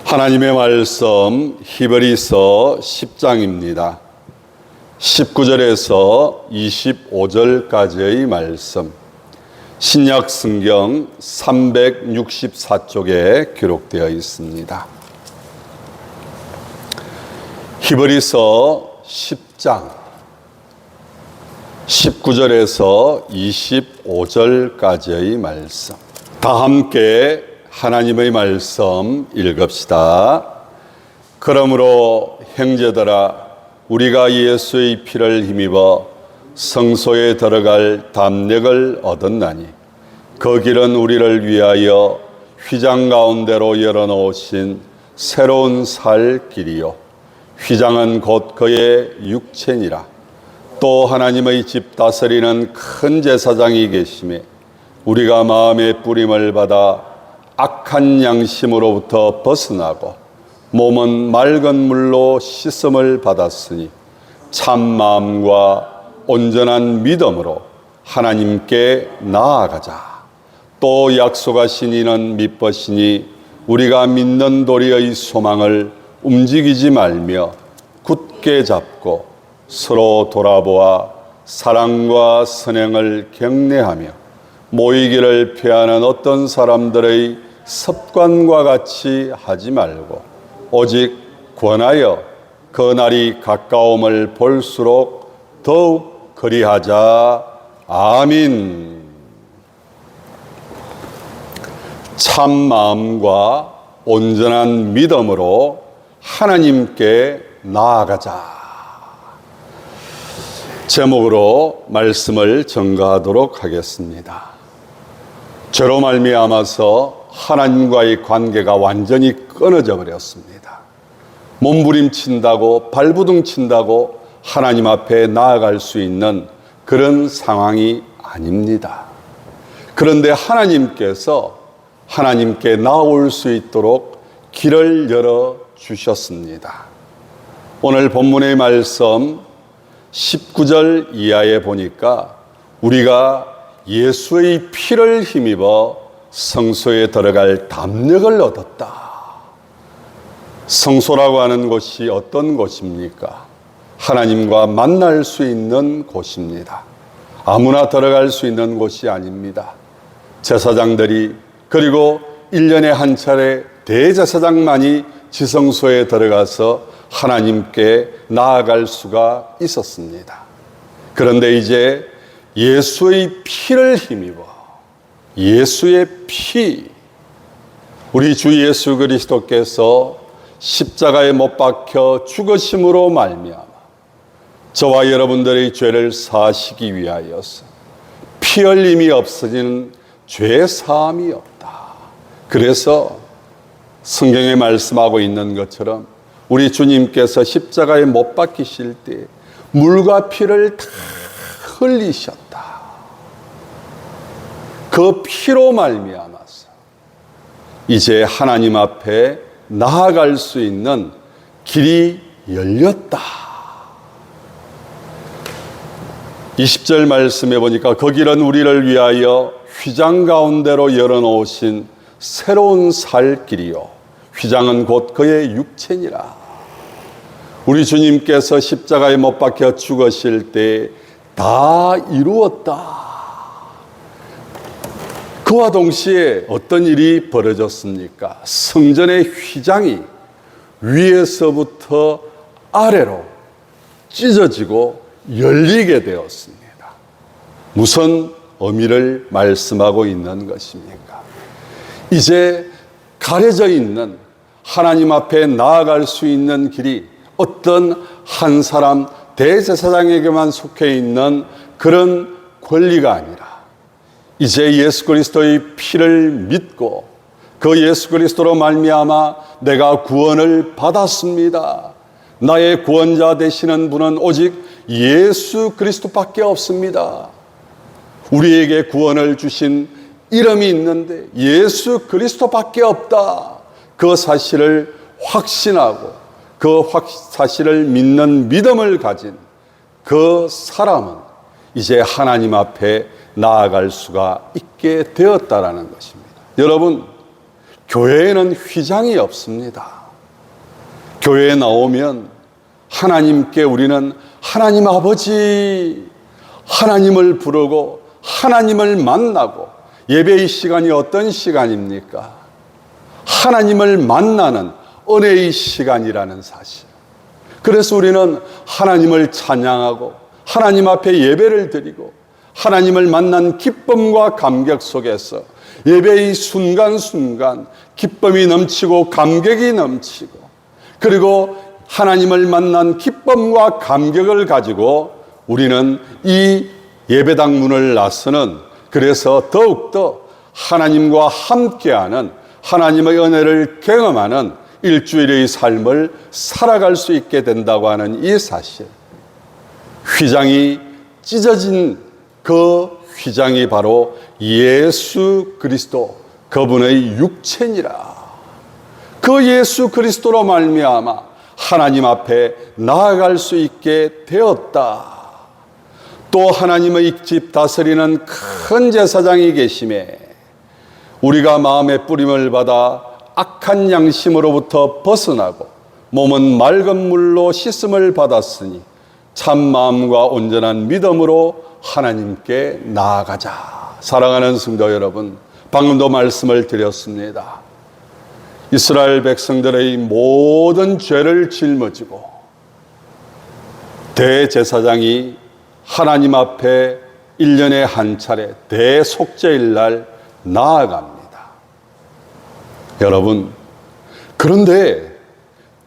하나님의 말씀 히브리서 10장입니다. 19절에서 25절까지의 말씀, 신약 성경 364쪽에 기록되어 있습니다. 히브리서 10장 19절에서 25절까지의 말씀, 다 함께 하나님의 말씀 읽읍시다. 그러므로 형제들아, 우리가 예수의 피를 힘입어 성소에 들어갈 담력을 얻었나니 그 길은 우리를 위하여 휘장 가운데로 열어놓으신 새로운 살 길이요, 휘장은 곧 그의 육체니라. 또 하나님의 집 다스리는 큰 제사장이 계심에 우리가 마음의 뿌림을 받아 악한 양심으로부터 벗어나고 몸은 맑은 물로 씻음을 받았으니 참 마음과 온전한 믿음으로 하나님께 나아가자. 또 약속하신 이는 믿으시니 우리가 믿는 도리의 소망을 움직이지 말며 굳게 잡고 서로 돌아보아 사랑과 선행을 경내하며 모이기를 피하는 어떤 사람들의 습관과 같이 하지 말고 오직 권하여 그 날이 가까움을 볼수록 더욱 그리하자. 아멘. 참 마음과 온전한 믿음으로 하나님께 나아가자. 제목으로 말씀을 전가하도록 하겠습니다. 죄로 말미암아서 하나님과의 관계가 완전히 끊어져 버렸습니다. 몸부림친다고 발부둥친다고 하나님 앞에 나아갈 수 있는 그런 상황이 아닙니다. 그런데 하나님께서 하나님께 나올 수 있도록 길을 열어 주셨습니다. 오늘 본문의 말씀 19절 이하에 보니까 우리가 예수의 피를 힘입어 성소에 들어갈 담력을 얻었다. 성소라고 하는 곳이 어떤 곳입니까? 하나님과 만날 수 있는 곳입니다. 아무나 들어갈 수 있는 곳이 아닙니다. 제사장들이, 그리고 1년에 한 차례 대제사장만이 지성소에 들어가서 하나님께 나아갈 수가 있었습니다. 그런데 이제 예수의 피를 힘입어, 예수의 피, 우리 주 예수 그리스도께서 십자가에 못 박혀 죽으심으로 말미암아 저와 여러분들의 죄를 사하시기 위하여서 피 흘림이 없어지는 죄 사함이 없다. 그래서 성경에 말씀하고 있는 것처럼 우리 주님께서 십자가에 못 박히실 때 물과 피를 다 흘리셨다. 그 피로 말미암아서 이제 하나님 앞에 나아갈 수 있는 길이 열렸다. 20절 말씀해 보니까 그 길은 우리를 위하여 휘장 가운데로 열어놓으신 새로운 살 길이요, 휘장은 곧 그의 육체니라. 우리 주님께서 십자가에 못 박혀 죽으실 때 다 이루었다. 그와 동시에 어떤 일이 벌어졌습니까? 성전의 휘장이 위에서부터 아래로 찢어지고 열리게 되었습니다. 무슨 의미를 말씀하고 있는 것입니까? 이제 가려져 있는 하나님 앞에 나아갈 수 있는 길이 어떤 한 사람 대제사장에게만 속해 있는 그런 권리가 아니라 이제 예수 그리스도의 피를 믿고 그 예수 그리스도로 말미암아 내가 구원을 받았습니다. 나의 구원자 되시는 분은 오직 예수 그리스도밖에 없습니다. 우리에게 구원을 주신 이름이 있는데 예수 그리스도밖에 없다. 그 사실을 확신하고 그 사실을 믿는 믿음을 가진 그 사람은 이제 하나님 앞에 나아갈 수가 있게 되었다라는 것입니다. 여러분, 교회에는 휘장이 없습니다. 교회에 나오면 하나님께 우리는 하나님 아버지, 하나님을 부르고 하나님을 만나고, 예배의 시간이 어떤 시간입니까? 하나님을 만나는 은혜의 시간이라는 사실. 그래서 우리는 하나님을 찬양하고 하나님 앞에 예배를 드리고 하나님을 만난 기쁨과 감격 속에서 예배의 순간순간 기쁨이 넘치고 감격이 넘치고, 그리고 하나님을 만난 기쁨과 감격을 가지고 우리는 이 예배당 문을 나서는, 그래서 더욱더 하나님과 함께하는, 하나님의 은혜를 경험하는 일주일의 삶을 살아갈 수 있게 된다고 하는 이 사실. 휘장이 찢어진 그 휘장이 바로 예수 그리스도, 그분의 육체니라. 그 예수 그리스도로 말미암아 하나님 앞에 나아갈 수 있게 되었다. 또 하나님의 집 다스리는 큰 제사장이 계심에 우리가 마음의 뿌림을 받아 악한 양심으로부터 벗어나고 몸은 맑은 물로 씻음을 받았으니 참 마음과 온전한 믿음으로 하나님께 나아가자. 사랑하는 성도 여러분, 방금도 말씀을 드렸습니다. 이스라엘 백성들의 모든 죄를 짊어지고 대제사장이 하나님 앞에 1년에 한 차례 대속죄일 날 나아갑니다. 여러분, 그런데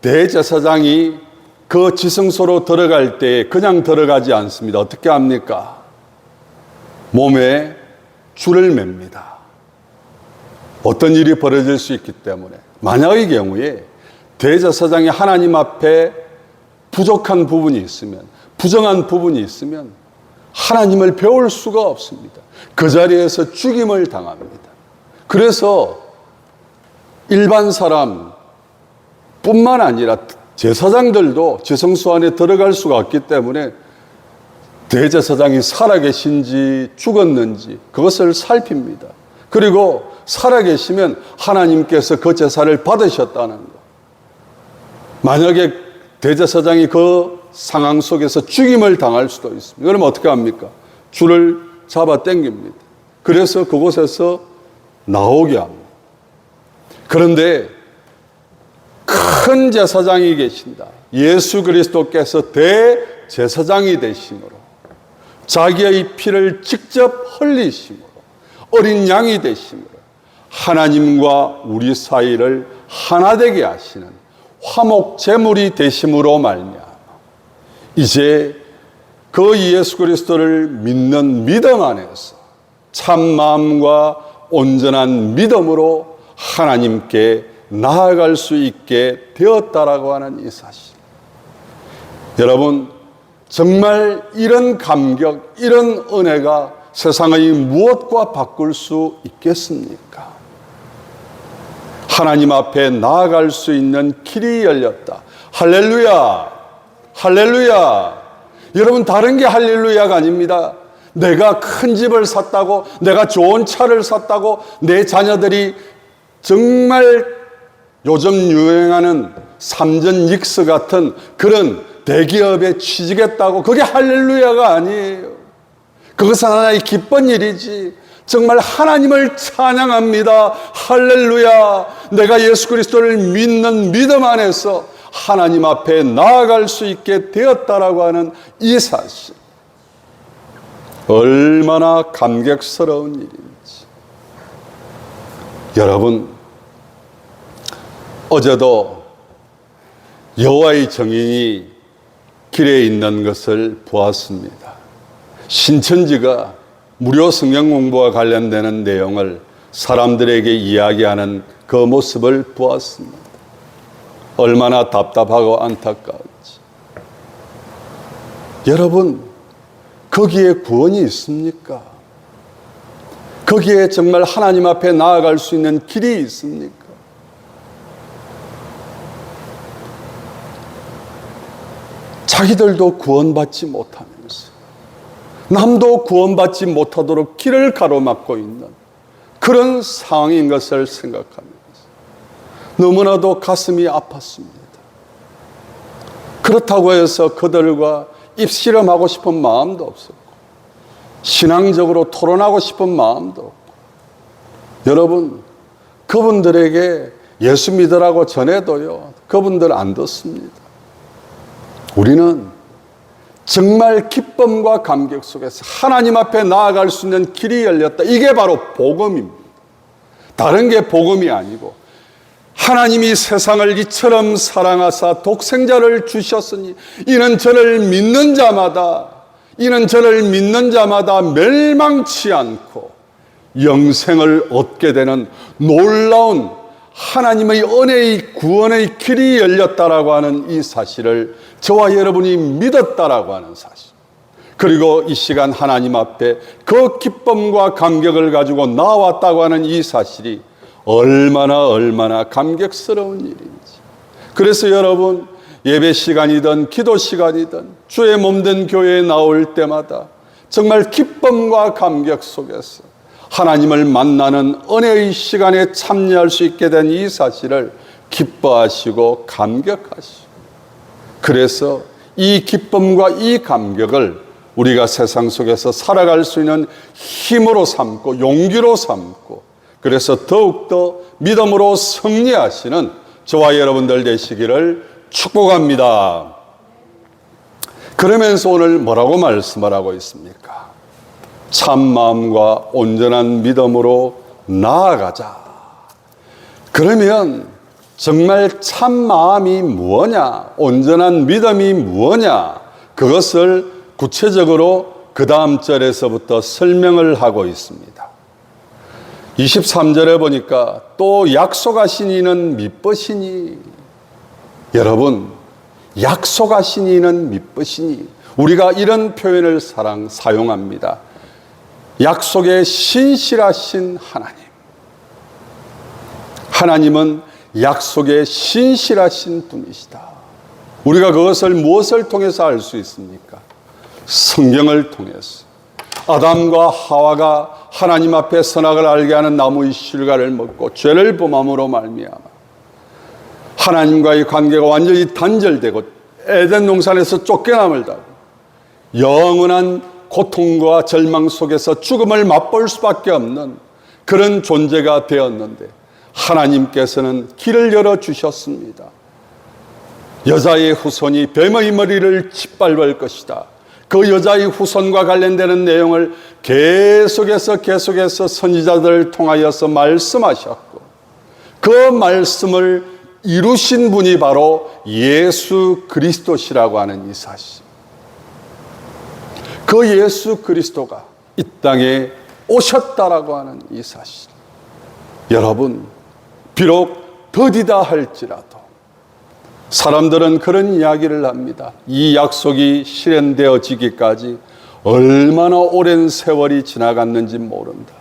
대제사장이 그 지성소로 들어갈 때 그냥 들어가지 않습니다. 어떻게 합니까? 몸에 줄을 맵니다. 어떤 일이 벌어질 수 있기 때문에. 만약의 경우에 대제사장이 하나님 앞에 부족한 부분이 있으면, 부정한 부분이 있으면 하나님을 배울 수가 없습니다. 그 자리에서 죽임을 당합니다. 그래서 일반 사람 뿐만 아니라 제사장들도 지성소 안에 들어갈 수가 없기 때문에 대제사장이 살아계신지 죽었는지 그것을 살핍니다. 그리고 살아계시면 하나님께서 그 제사를 받으셨다는 것. 만약에 대제사장이 그 상황 속에서 죽임을 당할 수도 있습니다. 그러면 어떻게 합니까? 줄을 잡아 당깁니다. 그래서 그곳에서 나오게 합니다. 그런데 큰 제사장이 계신다. 예수 그리스도께서 대제사장이 되심으로, 자기의 피를 직접 흘리심으로, 어린 양이 되심으로 하나님과 우리 사이를 하나 되게 하시는 화목 제물이 되심으로 말미암아 이제 그 예수 그리스도를 믿는 믿음 안에서 참 마음과 온전한 믿음으로 하나님께 나아갈 수 있게 되었다라고 하는 이 사실. 여러분, 정말 이런 감격, 이런 은혜가 세상의 무엇과 바꿀 수 있겠습니까? 하나님 앞에 나아갈 수 있는 길이 열렸다. 할렐루야! 할렐루야! 여러분, 다른 게 할렐루야가 아닙니다. 내가 큰 집을 샀다고, 내가 좋은 차를 샀다고, 내 자녀들이 정말 요즘 유행하는 삼전 익스 같은 그런 대기업에 취직했다고, 그게 할렐루야가 아니에요. 그것은 하나의 기쁜 일이지. 정말 하나님을 찬양합니다. 할렐루야. 내가 예수 그리스도를 믿는 믿음 안에서 하나님 앞에 나아갈 수 있게 되었다라고 하는 이 사실. 얼마나 감격스러운 일인지. 여러분, 어제도 여호와의 정인이 길에 있는 것을 보았습니다. 신천지가 무료 성경 공부와 관련되는 내용을 사람들에게 이야기하는 그 모습을 보았습니다. 얼마나 답답하고 안타까운지. 여러분, 거기에 구원이 있습니까? 거기에 정말 하나님 앞에 나아갈 수 있는 길이 있습니까? 자기들도 구원받지 못하면서 남도 구원받지 못하도록 길을 가로막고 있는 그런 상황인 것을 생각합니다. 너무나도 가슴이 아팠습니다. 그렇다고 해서 그들과 입씨름하고 싶은 마음도 없었고 신앙적으로 토론하고 싶은 마음도 없고, 여러분, 그분들에게 예수 믿으라고 전해도요, 그분들 안 듣습니다. 우리는 정말 기쁨과 감격 속에서 하나님 앞에 나아갈 수 있는 길이 열렸다. 이게 바로 복음입니다. 다른 게 복음이 아니고, 하나님이 세상을 이처럼 사랑하사 독생자를 주셨으니 이는 저를 믿는 자마다 멸망치 않고 영생을 얻게 되는 놀라운 하나님의 은혜의 구원의 길이 열렸다라고 하는 이 사실을 저와 여러분이 믿었다라고 하는 사실, 그리고 이 시간 하나님 앞에 그 기쁨과 감격을 가지고 나왔다고 하는 이 사실이 얼마나 감격스러운 일인지. 그래서 여러분, 예배 시간이든 기도 시간이든 주의 몸된 교회에 나올 때마다 정말 기쁨과 감격 속에서 하나님을 만나는 은혜의 시간에 참여할 수 있게 된 이 사실을 기뻐하시고 감격하시고, 그래서 이 기쁨과 이 감격을 우리가 세상 속에서 살아갈 수 있는 힘으로 삼고 용기로 삼고, 그래서 더욱더 믿음으로 승리하시는 저와 여러분들 되시기를 축복합니다. 그러면서 오늘 뭐라고 말씀을 하고 있습니까? 참 마음과 온전한 믿음으로 나아가자. 그러면 정말 참 마음이 무엇냐, 온전한 믿음이 무엇냐, 그것을 구체적으로 그 다음 절에서부터 설명을 하고 있습니다. 23절에 보니까 또 약속하신 이는 미쁘시니, 여러분, 약속하신 이는 미쁘시니, 우리가 이런 표현을 사용합니다. 약속에 신실하신 하나님. 하나님은 약속에 신실하신 분이시다. 우리가 그것을 무엇을 통해서 알 수 있습니까? 성경을 통해서. 아담과 하와가 하나님 앞에 선악을 알게 하는 나무의 실과를 먹고 죄를 범함으로 말미암아 하나님과의 관계가 완전히 단절되고 에덴 동산에서 쫓겨남을 당하고 영원한 고통과 절망 속에서 죽음을 맛볼 수밖에 없는 그런 존재가 되었는데, 하나님께서는 길을 열어주셨습니다. 여자의 후손이 뱀의 머리를 짓밟을 것이다. 그 여자의 후손과 관련되는 내용을 계속해서 선지자들을 통하여서 말씀하셨고, 그 말씀을 이루신 분이 바로 예수 그리스도시라고 하는 이 사실. 그 예수 그리스도가 이 땅에 오셨다라고 하는 이 사실. 여러분, 비록 더디다 할지라도 사람들은 그런 이야기를 합니다. 이 약속이 실현되어지기까지 얼마나 오랜 세월이 지나갔는지 모른다.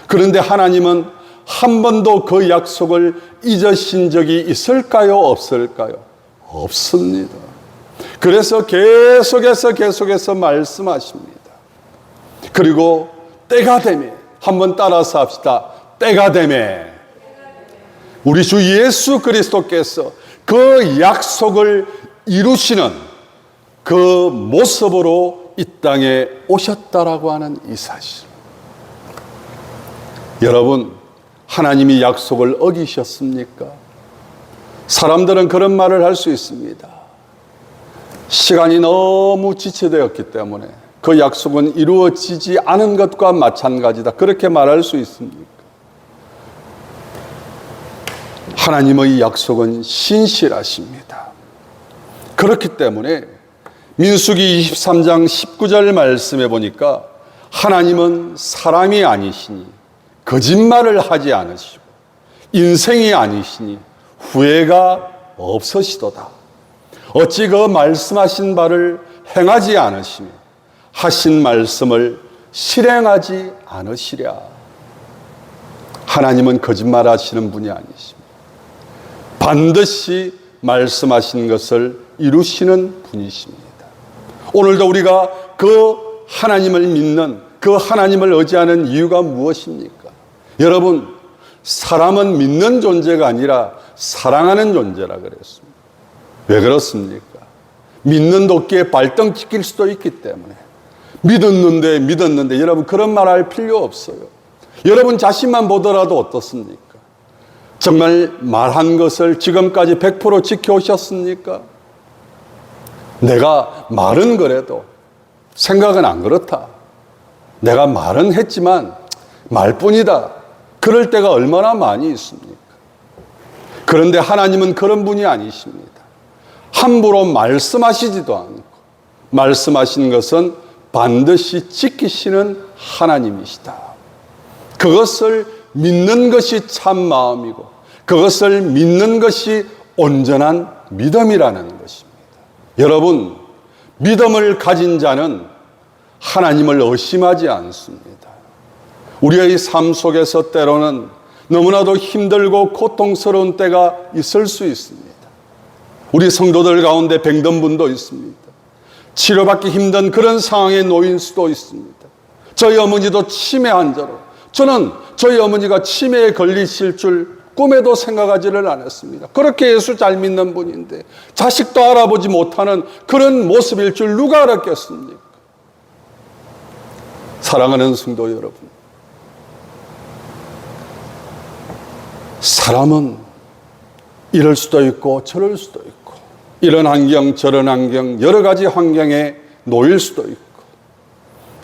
그런데 하나님은 한 번도 그 약속을 잊으신 적이 있을까요? 없을까요? 없습니다. 그래서 계속해서 말씀하십니다. 그리고 때가 되매, 한번 따라서 합시다. 때가 되매, 우리 주 예수 그리스도께서 그 약속을 이루시는 그 모습으로 이 땅에 오셨다라고 하는 이 사실. 여러분, 하나님이 약속을 어기셨습니까? 사람들은 그런 말을 할 수 있습니다. 시간이 너무 지체되었기 때문에 그 약속은 이루어지지 않은 것과 마찬가지다. 그렇게 말할 수 있습니까? 하나님의 약속은 신실하십니다. 그렇기 때문에 민수기 23장 19절 말씀해 보니까 하나님은 사람이 아니시니 거짓말을 하지 않으시고 인생이 아니시니 후회가 없으시도다. 어찌 그 말씀하신 바를 행하지 않으시며 하신 말씀을 실행하지 않으시랴. 하나님은 거짓말하시는 분이 아니십니다. 반드시 말씀하신 것을 이루시는 분이십니다. 오늘도 우리가 그 하나님을 믿는, 그 하나님을 의지하는 이유가 무엇입니까? 여러분, 사람은 믿는 존재가 아니라 사랑하는 존재라 그랬습니다. 왜 그렇습니까? 믿는 도끼에 발등 찍힐 수도 있기 때문에. 믿었는데 여러분 그런 말 할 필요 없어요. 여러분 자신만 보더라도 어떻습니까? 정말 말한 것을 지금까지 100% 지켜오셨습니까? 내가 말은 그래도 생각은 안 그렇다. 내가 말은 했지만 말뿐이다. 그럴 때가 얼마나 많이 있습니까? 그런데 하나님은 그런 분이 아니십니다. 함부로 말씀하시지도 않고 말씀하신 것은 반드시 지키시는 하나님이시다. 그것을 믿는 것이 참 마음이고 그것을 믿는 것이 온전한 믿음이라는 것입니다. 여러분, 믿음을 가진 자는 하나님을 의심하지 않습니다. 우리의 삶 속에서 때로는 너무나도 힘들고 고통스러운 때가 있을 수 있습니다. 우리 성도들 가운데 병든 분도 있습니다. 치료받기 힘든 그런 상황에 놓인 수도 있습니다. 저희 어머니도 치매 환자로, 저는 저희 어머니가 치매에 걸리실 줄 꿈에도 생각하지를 않았습니다. 그렇게 예수 잘 믿는 분인데 자식도 알아보지 못하는 그런 모습일 줄 누가 알았겠습니까? 사랑하는 성도 여러분, 사람은 이럴 수도 있고 저럴 수도 있고 이런 환경 저런 환경 여러 가지 환경에 놓일 수도 있고,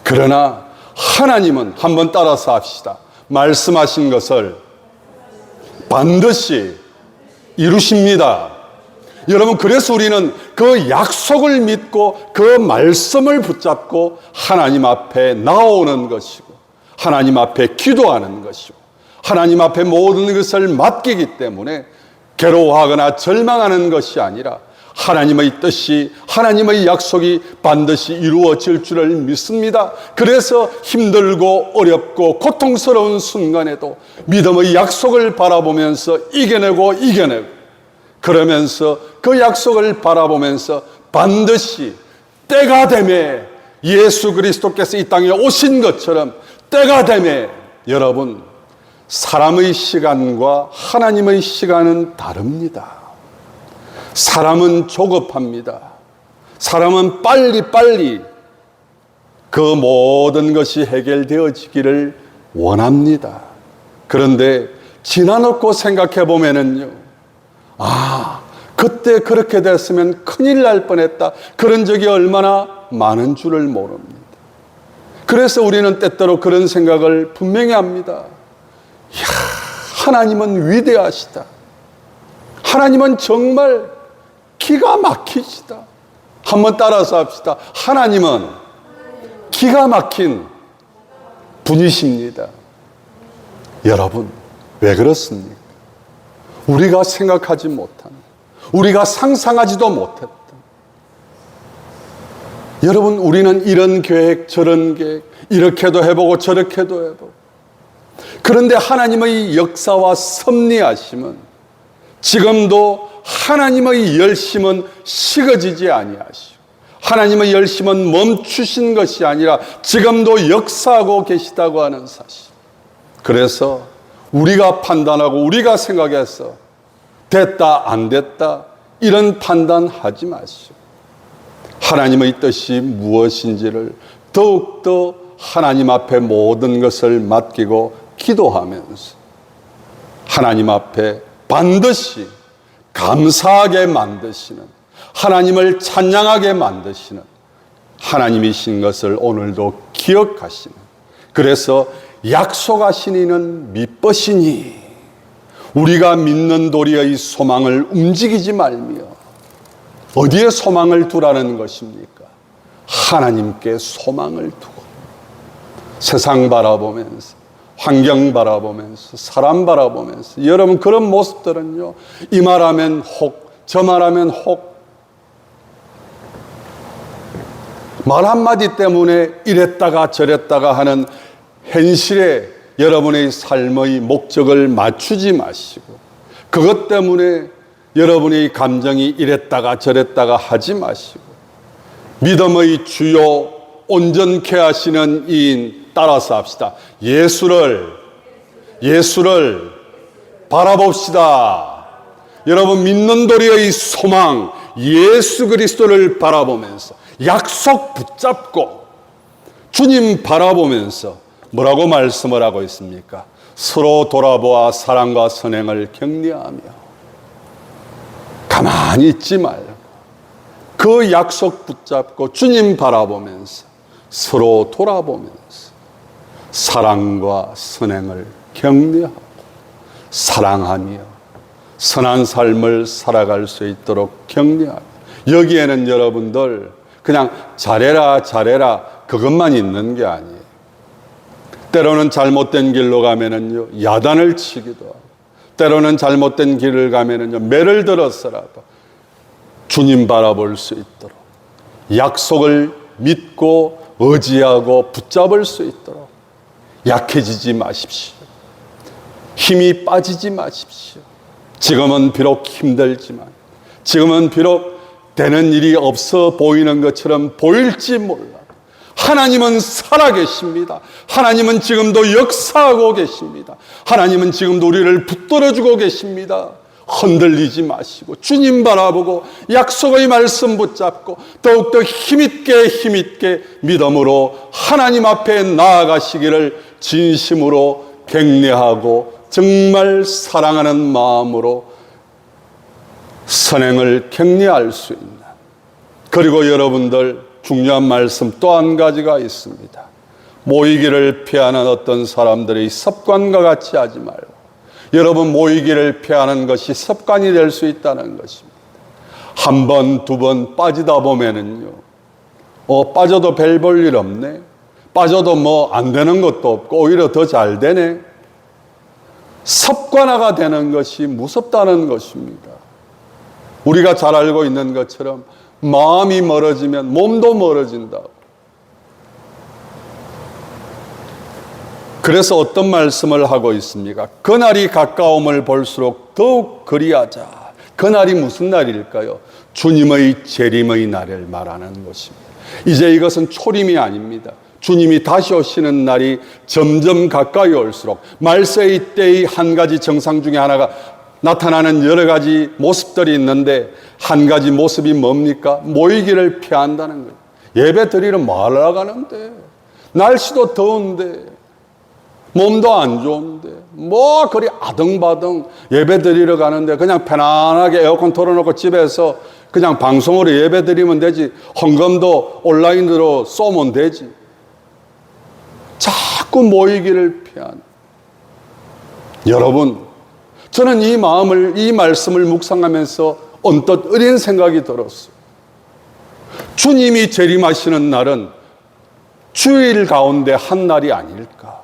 그러나 하나님은 한번 따라서 합시다. 말씀하신 것을 반드시 이루십니다. 여러분, 그래서 우리는 그 약속을 믿고 그 말씀을 붙잡고 하나님 앞에 나오는 것이고 하나님 앞에 기도하는 것이고 하나님 앞에 모든 것을 맡기기 때문에 괴로워하거나 절망하는 것이 아니라 하나님의 뜻이, 하나님의 약속이 반드시 이루어질 줄을 믿습니다. 그래서 힘들고 어렵고 고통스러운 순간에도 믿음의 약속을 바라보면서 이겨내고 그러면서 그 약속을 바라보면서 반드시 때가 되매 예수 그리스도께서 이 땅에 오신 것처럼 때가 되매, 여러분, 사람의 시간과 하나님의 시간은 다릅니다. 사람은 조급합니다. 사람은 빨리빨리 그 모든 것이 해결되어지기를 원합니다. 그런데 지나놓고 생각해 보면은요, 그때 그렇게 됐으면 큰일 날 뻔했다. 그런 적이 얼마나 많은 줄을 모릅니다. 그래서 우리는 때때로 그런 생각을 분명히 합니다. 하나님은 위대하시다. 하나님은 정말 기가 막히시다. 한번 따라서 합시다. 하나님은 기가 막힌 분이십니다. 여러분, 왜 그렇습니까? 우리가 생각하지 못한, 우리가 상상하지도 못했던, 여러분, 우리는 이런 계획 저런 계획 이렇게도 해보고 저렇게도 해보고, 그런데 하나님의 역사와 섭리하심은 지금도 하나님의 열심은 식어지지 아니하시고 하나님의 열심은 멈추신 것이 아니라 지금도 역사하고 계시다고 하는 사실. 그래서 우리가 판단하고 우리가 생각해서 됐다 안 됐다 이런 판단하지 마시고 하나님의 뜻이 무엇인지를 더욱더 하나님 앞에 모든 것을 맡기고 기도하면서 하나님 앞에 반드시 감사하게 만드시는, 하나님을 찬양하게 만드시는 하나님이신 것을 오늘도 기억하시는, 그래서 약속하신 이는 미쁘시니 우리가 믿는 도리의 소망을 움직이지 말며, 어디에 소망을 두라는 것입니까? 하나님께 소망을 두고 세상 바라보면서, 환경 바라보면서, 사람 바라보면서, 여러분 그런 모습들은요, 이 말하면 혹, 저 말하면 혹, 말 한마디 때문에 이랬다가 저랬다가 하는 현실에 여러분의 삶의 목적을 맞추지 마시고, 그것 때문에 여러분의 감정이 이랬다가 저랬다가 하지 마시고, 믿음의 주요 온전케 하시는 이인 따라서 합시다. 예수를 바라봅시다. 여러분 믿는 도리의 소망 예수 그리스도를 바라보면서 약속 붙잡고 주님 바라보면서 뭐라고 말씀을 하고 있습니까? 서로 돌아보아 사랑과 선행을 격려하며 가만히 있지 말고 그 약속 붙잡고 주님 바라보면서 서로 돌아보면서 사랑과 선행을 격려하고 사랑하며 선한 삶을 살아갈 수 있도록 격려하고, 여기에는 여러분들 그냥 잘해라 잘해라 그것만 있는 게 아니에요. 때로는 잘못된 길로 가면은요 야단을 치기도 하고, 때로는 잘못된 길을 가면은요 매를 들어서라도 주님 바라볼 수 있도록 약속을 믿고 의지하고 붙잡을 수 있도록 약해지지 마십시오. 힘이 빠지지 마십시오. 지금은 비록 힘들지만, 지금은 비록 되는 일이 없어 보이는 것처럼 보일지 몰라 하나님은 살아계십니다. 하나님은 지금도 역사하고 계십니다. 하나님은 지금도 우리를 붙들어주고 계십니다. 흔들리지 마시고 주님 바라보고 약속의 말씀 붙잡고 더욱더 힘있게 믿음으로 하나님 앞에 나아가시기를 진심으로 격려하고 정말 사랑하는 마음으로 선행을 격려할 수 있는, 그리고 여러분들 중요한 말씀 또 한 가지가 있습니다. 모이기를 피하는 어떤 사람들의 습관과 같이 하지 말고, 여러분 모이기를 피하는 것이 습관이 될 수 있다는 것입니다. 한 번, 두 번 빠지다 보면은요, 빠져도 별 볼 일 없네, 빠져도 뭐 안 되는 것도 없고 오히려 더 잘 되네, 습관화가 되는 것이 무섭다는 것입니다. 우리가 잘 알고 있는 것처럼 마음이 멀어지면 몸도 멀어진다고. 그래서 어떤 말씀을 하고 있습니까? 그날이 가까움을 볼수록 더욱 그리하자. 그날이 무슨 날일까요? 주님의 재림의 날을 말하는 것입니다. 이제 이것은 초림이 아닙니다. 주님이 다시 오시는 날이 점점 가까이 올수록 말세의 때의 한 가지 정상 중에 하나가 나타나는 여러 가지 모습들이 있는데, 한 가지 모습이 뭡니까? 모이기를 피한다는 거예요. 예배 드리러 말하러 가는데, 날씨도 더운데, 몸도 안 좋은데, 뭐 그리 아등바등 예배 드리러 가는데 그냥 편안하게 에어컨 틀어놓고 집에서 그냥 방송으로 예배 드리면 되지, 헌금도 온라인으로 쏘면 되지. 자꾸 모이기를 피하는 여러분, 저는 이 말씀을 묵상하면서 언뜻 어린 생각이 들었어요. 주님이 재림하시는 날은 주일 가운데 한 날이 아닐까.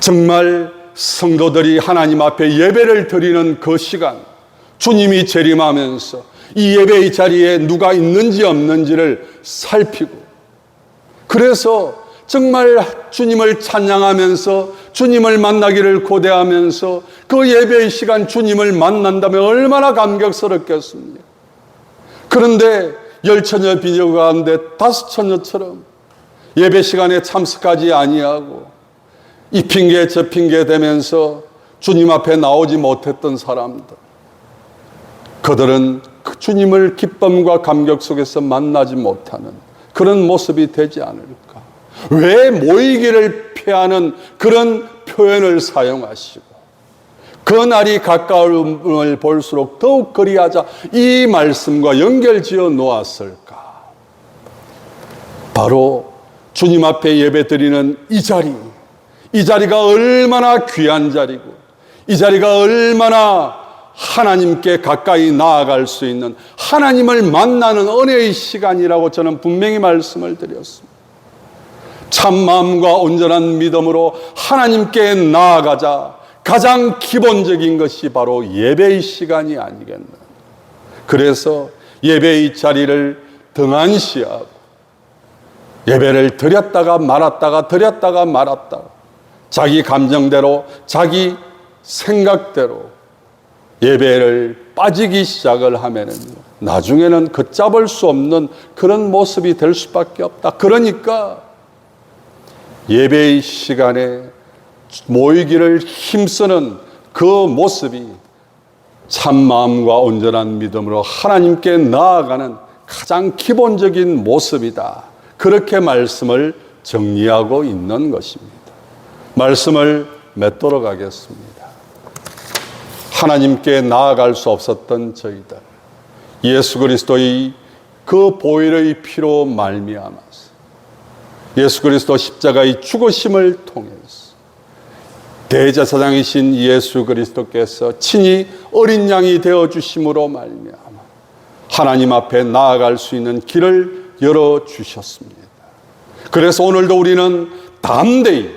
정말 성도들이 하나님 앞에 예배를 드리는 그 시간, 주님이 재림하면서 이 예배의 자리에 누가 있는지 없는지를 살피고, 그래서 정말 주님을 찬양하면서 주님을 만나기를 고대하면서 그 예배의 시간 주님을 만난다면 얼마나 감격스럽겠습니까? 그런데 열처녀 비녀 가운데 다섯처녀처럼 예배 시간에 참석하지 아니하고 이 핑계 저 핑계 대면서 주님 앞에 나오지 못했던 사람들, 그들은 그 주님을 기쁨과 감격 속에서 만나지 못하는 그런 모습이 되지 않을까. 왜 모이기를 피하는 그런 표현을 사용하시고 그 날이 가까움을 볼수록 더욱 그리하자 이 말씀과 연결지어 놓았을까. 바로 주님 앞에 예배 드리는 이 자리가 얼마나 귀한 자리고, 이 자리가 얼마나 하나님께 가까이 나아갈 수 있는 하나님을 만나는 은혜의 시간이라고 저는 분명히 말씀을 드렸습니다. 참마음과 온전한 믿음으로 하나님께 나아가자. 가장 기본적인 것이 바로 예배의 시간이 아니겠나. 그래서 예배의 자리를 등한시하고 예배를 드렸다가 말았다가 드렸다가 말았다가 자기 감정대로 자기 생각대로 예배를 빠지기 시작을 하면은요, 나중에는 걷잡을 수 없는 그런 모습이 될 수밖에 없다. 그러니까 예배의 시간에 모이기를 힘쓰는 그 모습이 참 마음과 온전한 믿음으로 하나님께 나아가는 가장 기본적인 모습이다. 그렇게 말씀을 정리하고 있는 것입니다. 말씀을 맺도록 하겠습니다. 하나님께 나아갈 수 없었던 저희들, 예수 그리스도의 그 보혈의 피로 말미암아서 예수 그리스도 십자가의 죽으심을 통해서 대제사장이신 예수 그리스도께서 친히 어린 양이 되어주심으로 말미암아 하나님 앞에 나아갈 수 있는 길을 열어주셨습니다. 그래서 오늘도 우리는 담대히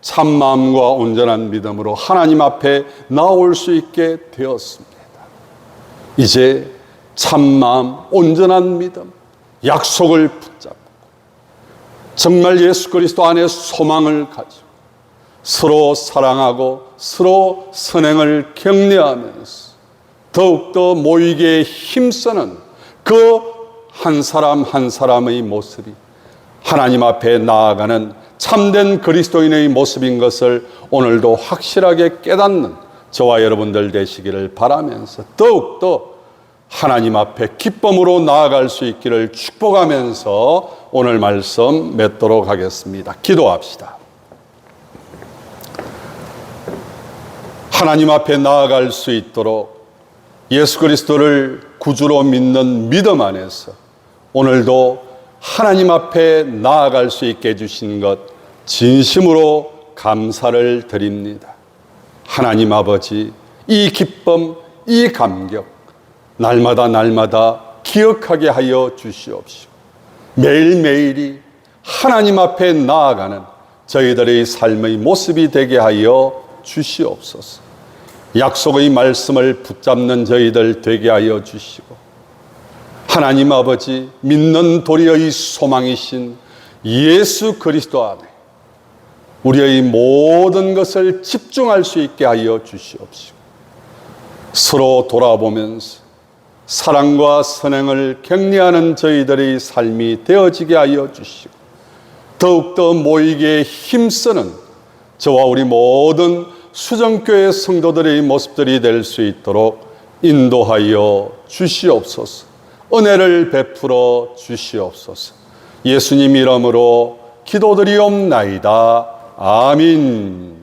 참마음과 온전한 믿음으로 하나님 앞에 나올 수 있게 되었습니다. 이제 참마음, 온전한 믿음, 약속을 붙잡고 정말 예수 그리스도 안에 소망을 가지고 서로 사랑하고 서로 선행을 격려하면서 더욱더 모이게 힘쓰는 그 한 사람 한 사람의 모습이 하나님 앞에 나아가는 참된 그리스도인의 모습인 것을 오늘도 확실하게 깨닫는 저와 여러분들 되시기를 바라면서 더욱더 하나님 앞에 기쁨으로 나아갈 수 있기를 축복하면서 오늘 말씀 맺도록 하겠습니다. 기도합시다. 하나님 앞에 나아갈 수 있도록 예수 그리스도를 구주로 믿는 믿음 안에서 오늘도 하나님 앞에 나아갈 수 있게 해주신 것 진심으로 감사를 드립니다. 하나님 아버지, 이 기쁨, 이 감격 날마다 기억하게 하여 주시옵시고 매일매일이 하나님 앞에 나아가는 저희들의 삶의 모습이 되게 하여 주시옵소서. 약속의 말씀을 붙잡는 저희들 되게 하여 주시고 하나님 아버지, 믿는 도리의 소망이신 예수 그리스도 안에 우리의 모든 것을 집중할 수 있게 하여 주시옵시고 서로 돌아보면서 사랑과 선행을 격려하는 저희들의 삶이 되어지게 하여 주시고 더욱더 모이기에 힘쓰는 저와 우리 모든 수정교회 성도들의 모습들이 될 수 있도록 인도하여 주시옵소서. 은혜를 베풀어 주시옵소서. 예수님 이름으로 기도드리옵나이다. 아멘.